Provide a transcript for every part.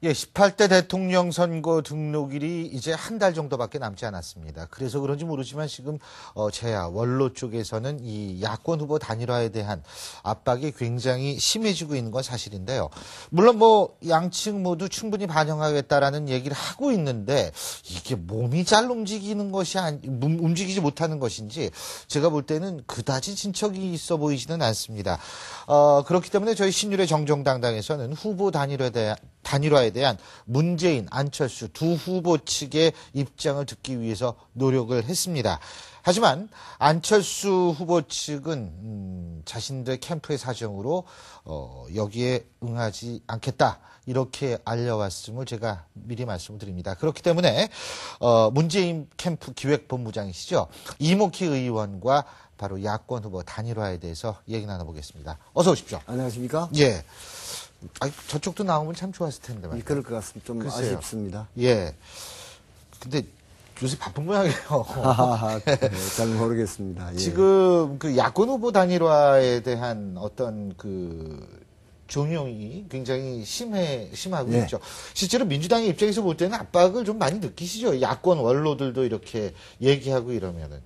예, 18대 대통령 선거 등록일이 이제 한 달 정도밖에 남지 않았습니다. 그래서 그런지 모르지만 지금 제야 원로 쪽에서는 이 야권 후보 단일화에 대한 압박이 굉장히 심해지고 있는 건 사실인데요. 물론 뭐 양측 모두 충분히 반영하겠다라는 얘기를 하고 있는데 이게 몸이 잘 움직이는 것이 움직이지 못하는 것인지 제가 볼 때는 그다지 진척이 있어 보이지는 않습니다. 그렇기 때문에 저희 신율의 정정당당에서는 후보 단일화에 대한 문재인, 안철수 두 후보 측의 입장을 듣기 위해서 노력을 했습니다. 하지만 안철수 후보 측은 자신들 캠프의 사정으로 여기에 응하지 않겠다 이렇게 알려왔음을 제가 미리 말씀을 드립니다. 그렇기 때문에 문재인 캠프 기획본부장이시죠. 이목희 의원과 바로 야권 후보 단일화에 대해서 얘기 나눠보겠습니다. 어서 오십시오. 안녕하십니까? 예. 저쪽도 나오면 참 좋았을 텐데 말이에요. 그럴 것 같습니다. 좀 글쎄요. 아쉽습니다. 예. 근데 요새 바쁜 모양이에요. 잘 모르겠습니다. 예. 지금 그 야권 후보 단일화에 대한 어떤 그 종용이 굉장히 심하고 있죠. 실제로 민주당의 입장에서 볼 때는 압박을 좀 많이 느끼시죠. 야권 원로들도 이렇게 얘기하고 이러면은.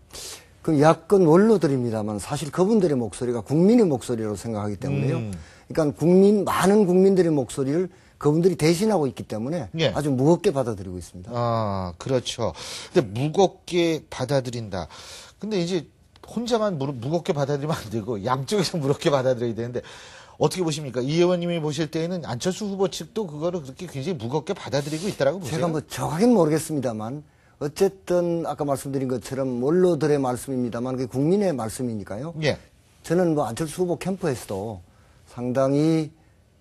그 야권 원로들입니다만 사실 그분들의 목소리가 국민의 목소리라고 생각하기 때문에요. 그러니까 많은 국민들의 목소리를 그분들이 대신하고 있기 때문에 예. 아주 무겁게 받아들이고 있습니다. 아, 그렇죠. 근데 무겁게 받아들인다. 근데 이제 혼자만 무겁게 받아들이면 안 되고 양쪽에서 무겁게 받아들여야 되는데 어떻게 보십니까? 이 의원님이 보실 때에는 안철수 후보 측도 그거를 그렇게 굉장히 무겁게 받아들이고 있다라고 보세요? 제가 뭐 정확히는 모르겠습니다만 어쨌든 아까 말씀드린 것처럼 원로들의 말씀입니다만 그게 국민의 말씀이니까요. 예. 저는 뭐 안철수 후보 캠프에서도 상당히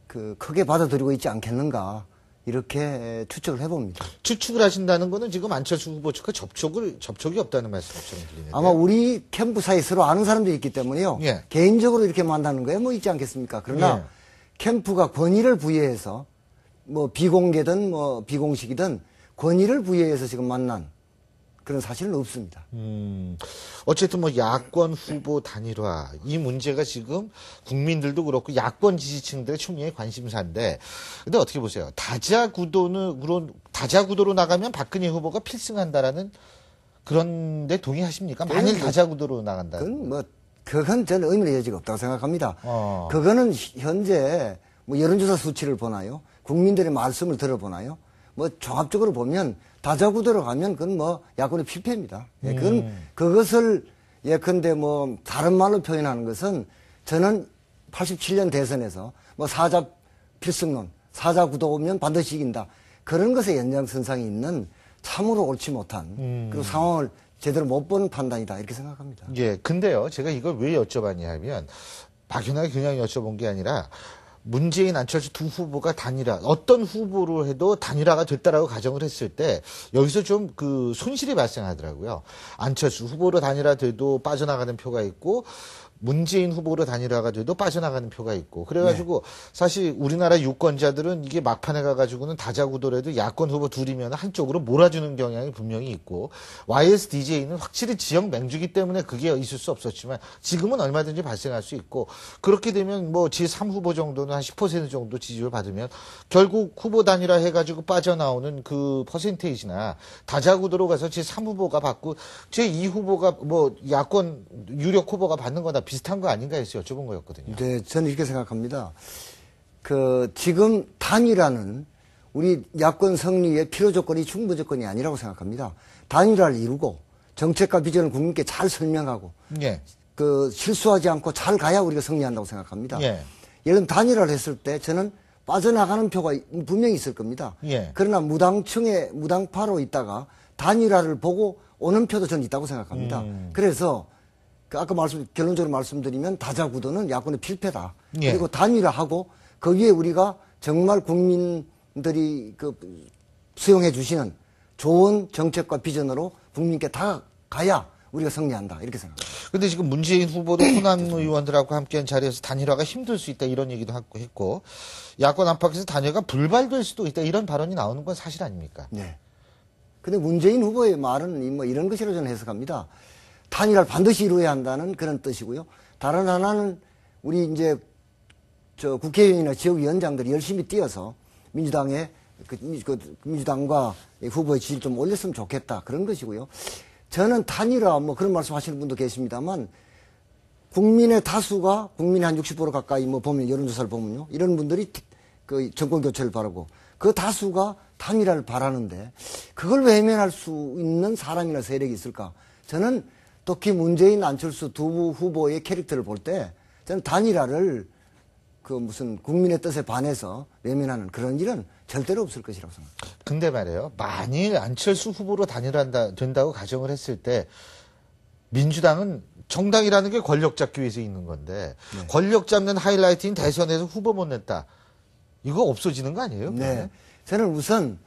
크게 받아들이고 있지 않겠는가 이렇게 추측을 해봅니다. 추측을 하신다는 거는 지금 안철수 후보 측과 접촉이 없다는 말씀처럼 들리는데. 아마 우리 캠프 사이에 서로 아는 사람들이 있기 때문에요. 예. 개인적으로 이렇게 만나는 거에 뭐 있지 않겠습니까? 그러나 예. 캠프가 권위를 부여해서 뭐 비공개든 뭐 비공식이든 권위를 부여해서 지금 만난 그런 사실은 없습니다. 어쨌든 뭐 야권 후보 단일화 이 문제가 지금 국민들도 그렇고 야권 지지층들의 총리의 관심사인데 근데 어떻게 보세요? 다자 구도로 나가면 박근혜 후보가 필승한다라는 그런데 동의하십니까? 만일 다자 구도로 나간다. 그건 저는 의미의 여지가 없다고 생각합니다. 그거는 현재 뭐 여론조사 수치를 보나요? 국민들의 말씀을 들어보나요? 뭐 종합적으로 보면 다자구도로 가면 그건 뭐 야권의 필패입니다. 예, 그것을 예컨대 뭐 다른 말로 표현하는 것은 저는 87년 대선에서 뭐 사자 필승론, 사자구도 오면 반드시 이긴다. 그런 것에 연장선상에 있는 참으로 옳지 못한 그리고 상황을 제대로 못 보는 판단이다 이렇게 생각합니다. 예, 근데요 제가 이걸 왜 여쭤봤냐 하면 막연하게 그냥 여쭤본 게 아니라 문재인, 안철수 두 후보가 단일화, 어떤 후보로 해도 단일화가 됐다라고 가정을 했을 때 여기서 좀 그 손실이 발생하더라고요. 안철수 후보로 단일화돼도 빠져나가는 표가 있고 문재인 후보로 단일화가 돼도 빠져나가는 표가 있고 그래가지고 사실 우리나라 유권자들은 이게 막판에 가가지고는 다자구도라도 야권 후보 둘이면 한쪽으로 몰아주는 경향이 분명히 있고 YSDJ는 확실히 지역 맹주기 때문에 그게 있을 수 없었지만 지금은 얼마든지 발생할 수 있고 그렇게 되면 뭐 제3 후보 정도는 한 10% 정도 지지율 받으면 결국 후보 단일화 해가지고 빠져나오는 그 퍼센테이지나 다자구도로 가서 제3 후보가 받고 제2 후보가 뭐 야권 유력 후보가 받는 거나 비슷한 거 아닌가 해서 여쭤본 거였거든요. 네, 저는 이렇게 생각합니다. 지금 단일화는 우리 야권 승리의 필요 조건이 충분 조건이 아니라고 생각합니다. 단일화를 이루고 정책과 비전을 국민께 잘 설명하고 예. 실수하지 않고 잘 가야 우리가 승리한다고 생각합니다. 예. 예를 들면 단일화를 했을 때 저는 빠져나가는 표가 분명히 있을 겁니다. 예. 그러나 무당파로 있다가 단일화를 보고 오는 표도 저는 있다고 생각합니다. 그래서 아까 결론적으로 말씀드리면 다자구도는 야권의 필패다. 예. 그리고 단일화하고 거기에 우리가 정말 국민들이 수용해 주시는 좋은 정책과 비전으로 국민께 다가야 우리가 승리한다. 이렇게 생각합니다. 근데 지금 문재인 후보도 호남 의원들하고 함께한 자리에서 단일화가 힘들 수 있다 이런 얘기도 했고 야권 안팎에서 단일화가 불발될 수도 있다 이런 발언이 나오는 건 사실 아닙니까? 네. 근데 문재인 후보의 말은 뭐 이런 것이라고 저는 해석합니다. 단일화를 반드시 이루어야 한다는 그런 뜻이고요. 다른 하나는 우리 이제 국회의원이나 지역위원장들이 열심히 뛰어서 민주당의 민주당과 후보의 지지를 좀 올렸으면 좋겠다. 그런 것이고요. 저는 단일화 뭐 그런 말씀 하시는 분도 계십니다만 국민의 다수가 국민의 한 60% 가까이 뭐 보면 여론조사를 보면요. 이런 분들이 그 정권 교체를 바라고 그 다수가 단일화를 바라는데 그걸 외면할 수 있는 사람이나 세력이 있을까? 저는 특히 문재인, 안철수 두 후보의 캐릭터를 볼 때 저는 단일화를 그 무슨 국민의 뜻에 반해서 외면하는 그런 일은 절대로 없을 것이라고 생각합니다. 근데 말이에요. 만일 안철수 후보로 된다고 가정을 했을 때 민주당은 정당이라는 게 권력 잡기 위해서 있는 건데 네. 권력 잡는 하이라이트인 대선에서 후보 못 냈다. 이거 없어지는 거 아니에요? 네. 저는 우선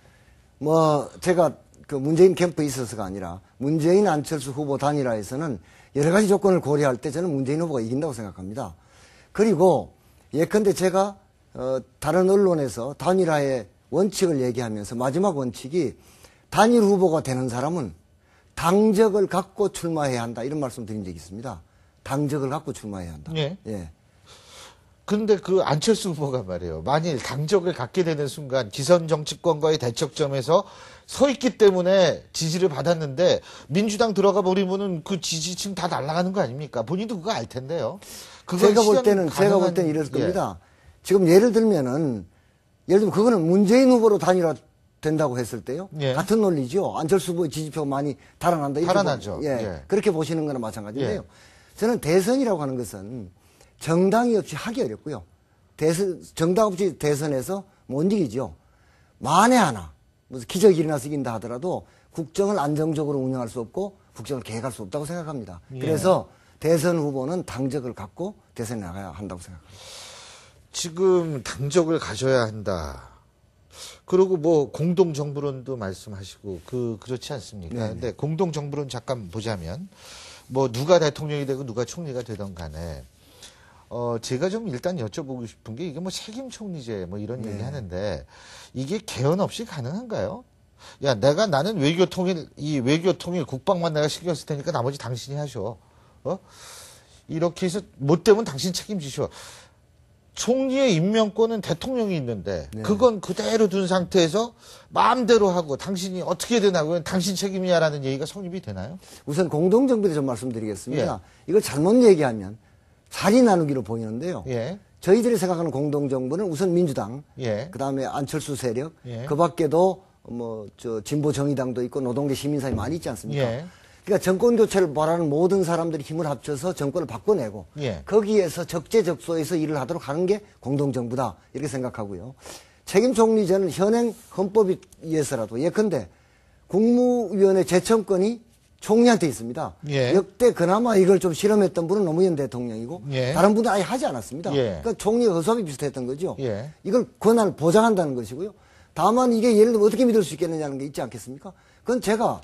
뭐 제가 그 문재인 캠프에 있어서가 아니라 문재인 안철수 후보 단일화에서는 여러 가지 조건을 고려할 때 저는 문재인 후보가 이긴다고 생각합니다. 그리고 예컨대 제가 다른 언론에서 단일화의 원칙을 얘기하면서 마지막 원칙이 단일 후보가 되는 사람은 당적을 갖고 출마해야 한다 이런 말씀 드린 적이 있습니다. 당적을 갖고 출마해야 한다. 예. 예. 그런데 그 안철수 후보가 말이에요. 만일 당적을 갖게 되는 순간 기성 정치권과의 대척점에서 서 있기 때문에 지지를 받았는데 민주당 들어가 버리면은 그 지지층 다 날아가는 거 아닙니까? 본인도 그거 알 텐데요. 제가 볼 때는 이럴 겁니다. 예. 지금 예를 들면 그거는 문재인 후보로 단일화 된다고 했을 때요. 예. 같은 논리죠. 안철수 후보의 지지표가 많이 달아난다. 달아나죠. 예. 예. 그렇게 보시는 거나 마찬가지인데요. 예. 저는 대선이라고 하는 것은 정당이 없이 하기 어렵고요. 정당 없이 대선에서 못 이기죠. 만에 하나 무슨 기적이 일어나서 이긴다 하더라도 국정을 안정적으로 운영할 수 없고 국정을 계획할 수 없다고 생각합니다. 예. 그래서 대선 후보는 당적을 갖고 대선에 나가야 한다고 생각합니다. 지금 당적을 가져야 한다. 그리고 뭐 공동정부론도 말씀하시고 그렇지 않습니까? 네네. 근데 공동정부론 잠깐 보자면 뭐 누가 대통령이 되고 누가 총리가 되던 간에 제가 좀 일단 여쭤보고 싶은 게 이게 뭐 책임 총리제 뭐 이런 네. 얘기 하는데 이게 개헌 없이 가능한가요? 야, 나는 외교통일 국방만 내가 신경 쓸 테니까 나머지 당신이 하셔. 이렇게 해서 못 되면 당신 책임지셔. 총리의 임명권은 대통령이 있는데 네. 그건 그대로 둔 상태에서 마음대로 하고 당신이 어떻게든 하고 당신 책임이야라는 얘기가 성립이 되나요? 우선 공동정부에 좀 말씀드리겠습니다. 예. 이걸 잘못 얘기하면 자리 나누기로 보이는데요. 예. 저희들이 생각하는 공동정부는 우선 민주당, 예. 그다음에 안철수 세력, 예. 그 밖에도 진보 정의당도 있고 노동계 시민사회 많이 있지 않습니까? 예. 그러니까 정권 교체를 바라는 모든 사람들이 힘을 합쳐서 정권을 바꿔내고 예. 거기에서 적재적소에서 일을 하도록 하는 게 공동정부다 이렇게 생각하고요. 책임총리제는 현행 헌법에 의해서라도 예컨대 국무위원회 제청권이 총리한테 있습니다. 예. 역대 그나마 이걸 좀 실험했던 분은 노무현 대통령이고 예. 다른 분은 아예 하지 않았습니다. 예. 그러니까 총리의 허수아비 비슷했던 거죠. 예. 이걸 권한을 보장한다는 것이고요. 다만 이게 예를 들면 어떻게 믿을 수 있겠느냐는 게 있지 않겠습니까? 그건 제가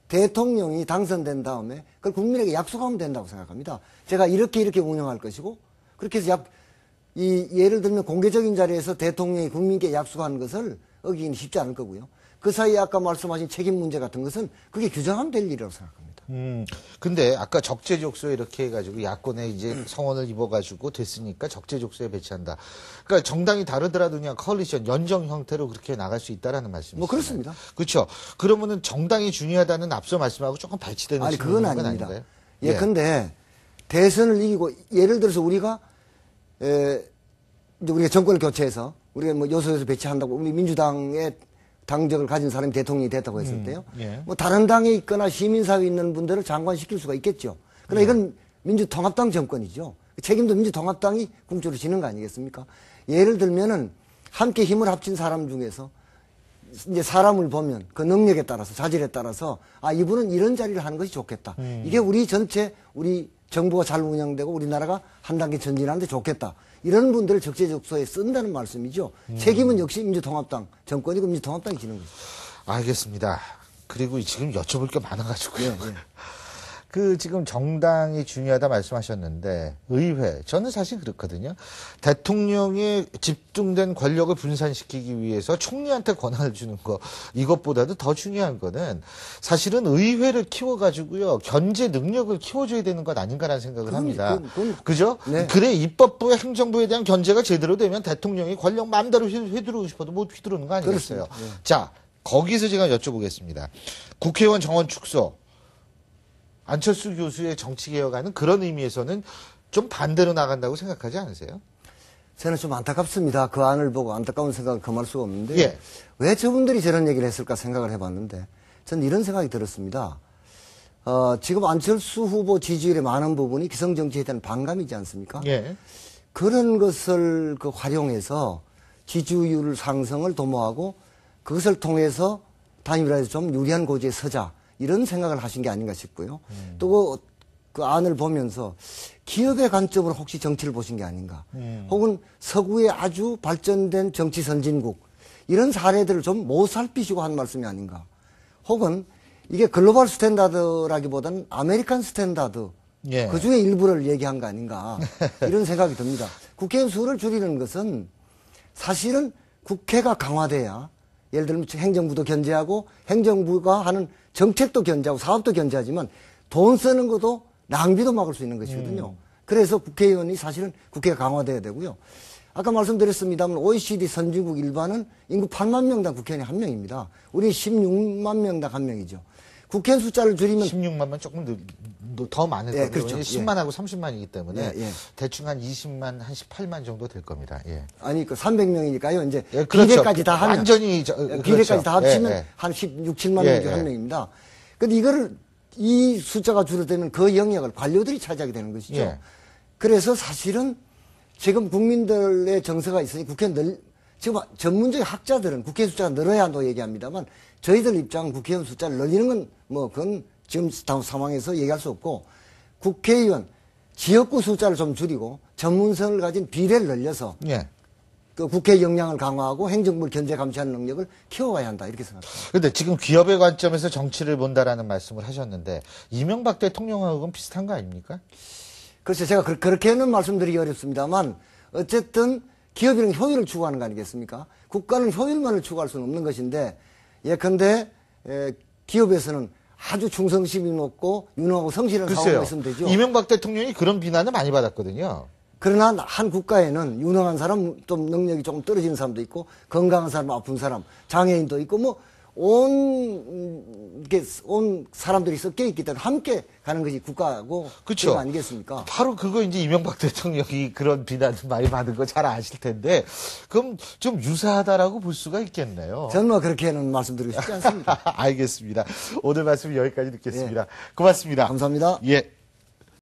대통령이 당선된 다음에 그걸 국민에게 약속하면 된다고 생각합니다. 제가 이렇게 운영할 것이고 그렇게 해서 예를 들면 공개적인 자리에서 대통령이 국민께 약속하는 것을 어기기는 쉽지 않을 거고요. 그 사이에 아까 말씀하신 책임 문제 같은 것은 그게 규정하면 될 일이라고 생각합니다. 근데 아까 적재적소에 이렇게 해가지고 야권에 이제 성원을 입어가지고 됐으니까 적재적소에 배치한다. 그러니까 정당이 다르더라도 그냥 커리션, 연정 형태로 그렇게 나갈 수 있다라는 말씀이시죠. 뭐 그렇습니다. 그렇죠. 그러면은 정당이 중요하다는 앞서 말씀하고 조금 발치되는 아니 그건 아닙니다. 아닌가요? 예컨대 대선을 이기고 예를 들어서 우리가 정권을 교체해서 우리가 뭐 요소에서 배치한다고 우리 민주당의 당적을 가진 사람이 대통령이 됐다고 했을 때요. 예. 뭐 다른 당에 있거나 시민사회에 있는 분들을 장관시킬 수가 있겠죠. 그러나 이건 민주통합당 정권이죠. 책임도 민주통합당이 궁조로 지는 거 아니겠습니까? 예를 들면은 함께 힘을 합친 사람 중에서 이제 사람을 보면 그 능력에 따라서 자질에 따라서 이분은 이런 자리를 하는 것이 좋겠다. 이게 우리 정부가 잘 운영되고 우리나라가 한 단계 전진하는데 좋겠다. 이런 분들을 적재적소에 쓴다는 말씀이죠. 책임은 역시 민주통합당 정권이고 민주통합당이 지는 거죠. 알겠습니다. 그리고 지금 여쭤볼 게 많아가지고요. 지금 정당이 중요하다 말씀하셨는데, 의회. 저는 사실 그렇거든요. 대통령의 집중된 권력을 분산시키기 위해서 총리한테 권한을 주는 거, 이것보다도 더 중요한 거는 사실은 의회를 키워가지고요, 견제 능력을 키워줘야 되는 것 아닌가라는 생각을 합니다. 그죠? 네. 그래, 입법부와 행정부에 대한 견제가 제대로 되면 대통령이 권력 마음대로 휘두르고 싶어도 못 휘두르는 거 아니겠어요? 네. 자, 거기서 제가 여쭤보겠습니다. 국회의원 정원 축소. 안철수 교수의 정치개혁안은 그런 의미에서는 좀 반대로 나간다고 생각하지 않으세요? 저는 좀 안타깝습니다. 그 안을 보고 안타까운 생각을 금할 수가 없는데 예. 왜 저분들이 저런 얘기를 했을까 생각을 해봤는데 저는 이런 생각이 들었습니다. 지금 안철수 후보 지지율의 많은 부분이 기성정치에 대한 반감이지 않습니까? 예. 그런 것을 활용해서 지지율 상승을 도모하고 그것을 통해서 단일화에서 좀 유리한 고지에 서자. 이런 생각을 하신 게 아닌가 싶고요. 또 그 안을 보면서 기업의 관점으로 혹시 정치를 보신 게 아닌가. 혹은 서구의 아주 발전된 정치 선진국 이런 사례들을 좀 못 살피시고 한 말씀이 아닌가. 혹은 이게 글로벌 스탠다드라기보다는 아메리칸 스탠다드 예. 그중에 일부를 얘기한 거 아닌가 이런 생각이 듭니다. 국회의원 수를 줄이는 것은 사실은 국회가 강화돼야 예를 들면 행정부도 견제하고 행정부가 하는 정책도 견제하고 사업도 견제하지만 돈 쓰는 것도 낭비도 막을 수 있는 것이거든요. 그래서 국회의원이 사실은 국회가 강화돼야 되고요. 아까 말씀드렸습니다만 OECD 선진국 일반은 인구 8만 명당 국회의원이 1명입니다. 우리 16만 명당 1명이죠. 국회의원 숫자를 줄이면 16만만 조금 더 많을 거예요. 예, 그렇죠. 10만하고 30만이기 때문에 예. 대충 한 20만, 한 18만 정도 될 겁니다. 예. 아니 그 300명이니까요. 이제 예, 그렇죠. 비례까지 다 하면 완전히 비례까지 그렇죠. 다 합치면 예. 한 16, 7만 명 중 한 명입니다. 근데 이거를 이 숫자가 줄어들면 그 영역을 관료들이 차지하게 되는 것이죠. 예. 그래서 사실은 지금 국민들의 정서가 있으니 국회의원 지금 전문적인 학자들은 국회의원 숫자가 늘어야 한다고 얘기합니다만 저희들 입장은 국회의원 숫자를 늘리는 건 뭐 그건 지금 상황에서 얘기할 수 없고 국회의원 지역구 숫자를 좀 줄이고 전문성을 가진 비례를 늘려서 예. 그 국회 역량을 강화하고 행정부를 견제 감시하는 능력을 키워가야 한다 이렇게 생각합니다. 그런데 지금 기업의 관점에서 정치를 본다라는 말씀을 하셨는데 이명박 대통령하고는 비슷한 거 아닙니까? 글쎄 제가 그렇게는 말씀드리기 어렵습니다만 어쨌든 기업이란 효율을 추구하는 거 아니겠습니까? 국가는 효율만을 추구할 수는 없는 것인데 예컨대 기업에서는 아주 충성심이 높고 유능하고 성실한 사업을 했으면 되죠. 이명박 대통령이 그런 비난을 많이 받았거든요. 그러나 한 국가에는 유능한 사람, 좀 능력이 조금 떨어지는 사람도 있고 건강한 사람, 아픈 사람, 장애인도 있고 뭐 온 사람들이 섞여 있기 때문에 함께 가는 것이 국가고 그렇죠. 아니겠습니까? 바로 그거 이제 이명박 대통령이 그런 비난을 많이 받은 거 잘 아실 텐데 그럼 좀 유사하다라고 볼 수가 있겠네요. 저는 뭐 그렇게는 말씀드리고 싶지 않습니다. 알겠습니다. 오늘 말씀 여기까지 듣겠습니다. 고맙습니다. 감사합니다. 예.